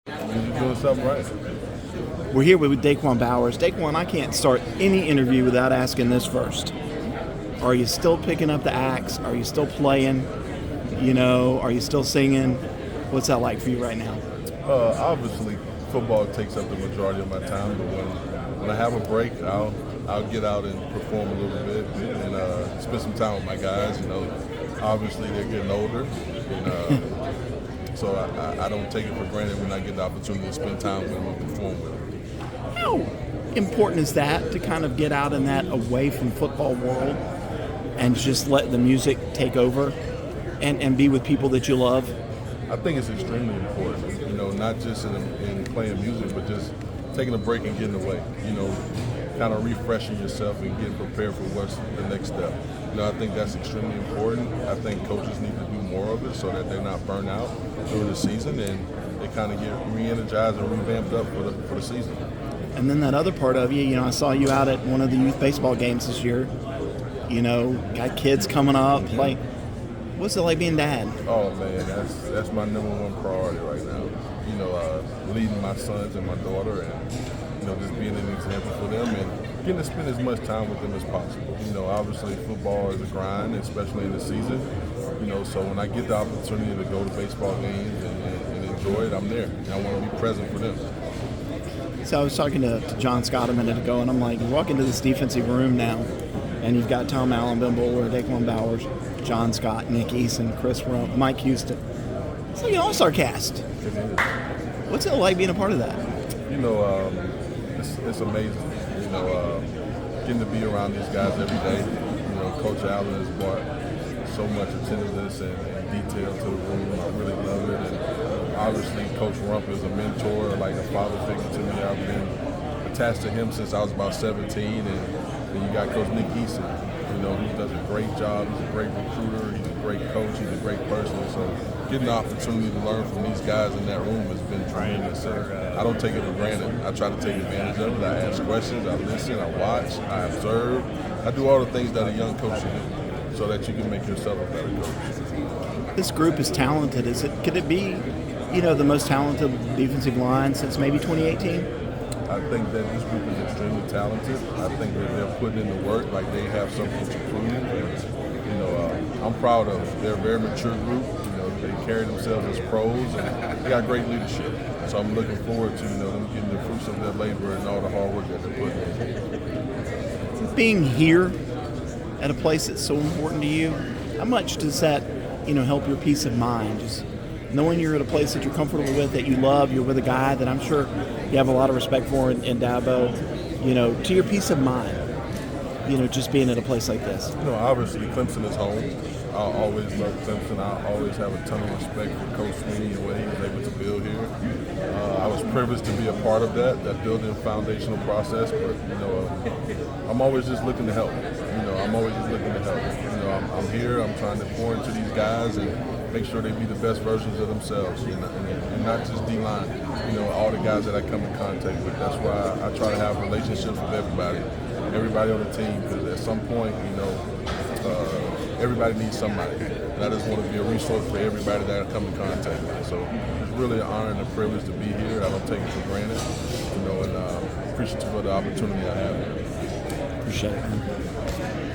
You're doing something right. We're here with DaQuan Bowers. DaQuan, I can't start any interview without asking this first. Are you still picking up the axe? Are you still playing? Are you still singing? What's that like for you right now? Obviously, football takes up the majority of my time, but when I have a break, I'll get out and perform a little bit and spend some time with my guys. Obviously they're getting older, and so I don't take it for granted when I get the opportunity to spend time with them and perform with them. How important is that to kind of get out in that away from football world and just let the music take over and be with people that you love? I think it's extremely important, not just in playing music, but just taking a break and getting away, kind of refreshing yourself and getting prepared for what's the next step. I think that's extremely important. I think coaches need to do more of it so that they're not burnt out during the season and they kind of get re-energized and revamped up for the season. And then that other part of you, I saw you out at one of the youth baseball games this year. Got kids coming up. Like, what's it like being dad? Oh man, that's my number one priority right now. Leading my sons and my daughter, and just being an example for them and getting to spend as much time with them as possible. Obviously football is a grind, especially in the season. So when I get the opportunity to go to baseball games and enjoy it, I'm there, and I want to be present for them. So I was talking to John Scott a minute ago, and I'm like, you walk into this defensive room now, and you've got Tom Allen, Ben Bowler, DaQuan Bowers, John Scott, Nick Eason, Chris Rump, Mike Houston. It's like an all-star cast. It is. What's it like being a part of that? It's amazing. Getting to be around these guys every day. Coach Allen has brought so much attentiveness and detail to the room. I really love it. And obviously, Coach Rump is a mentor, like a father figure to me. I've been attached to him since I was about 17. And you got Coach Nick Eason, who does a great job. He's a great recruiter. He's a great coach. He's a great person. So getting the opportunity to learn from these guys in that room has been tremendous. I don't take it for granted. I try to take advantage of it. I ask questions. I listen. I watch. I observe. I do all the things that a young coach should do so that you can make yourself a better coach. This group is talented. Could it be, the most talented defensive line since maybe 2018? I think that this group is extremely talented. I think that they're putting in the work, like they have something to prove. And, I'm proud of them. They're a very mature group. They carry themselves as pros, and they got great leadership. So I'm looking forward to them getting the fruits of their labor and all the hard work that they're putting in. Being here at a place that's so important to you, how much does that, help your peace of mind? Just knowing you're at a place that you're comfortable with, that you love, you're with a guy that I'm sure you have a lot of respect for in Dabo, to your peace of mind, just being at a place like this. Obviously Clemson is home. I always love Clemson. I always have a ton of respect for Coach Sweeney and what he was able to build here. I was privileged to be a part of that building foundational process, but I'm always just looking to help. I'm always just looking to help. I'm here, I'm trying to pour into these guys and make sure they be the best versions of themselves, and not just D-line, all the guys that I come in contact with. That's why I try to have relationships with everybody on the team, because at some point, everybody needs somebody. And I just want to be a resource for everybody that I come in contact with. So it's really an honor and a privilege to be here. I don't take it for granted, and appreciative of the opportunity I have. Appreciate it, man.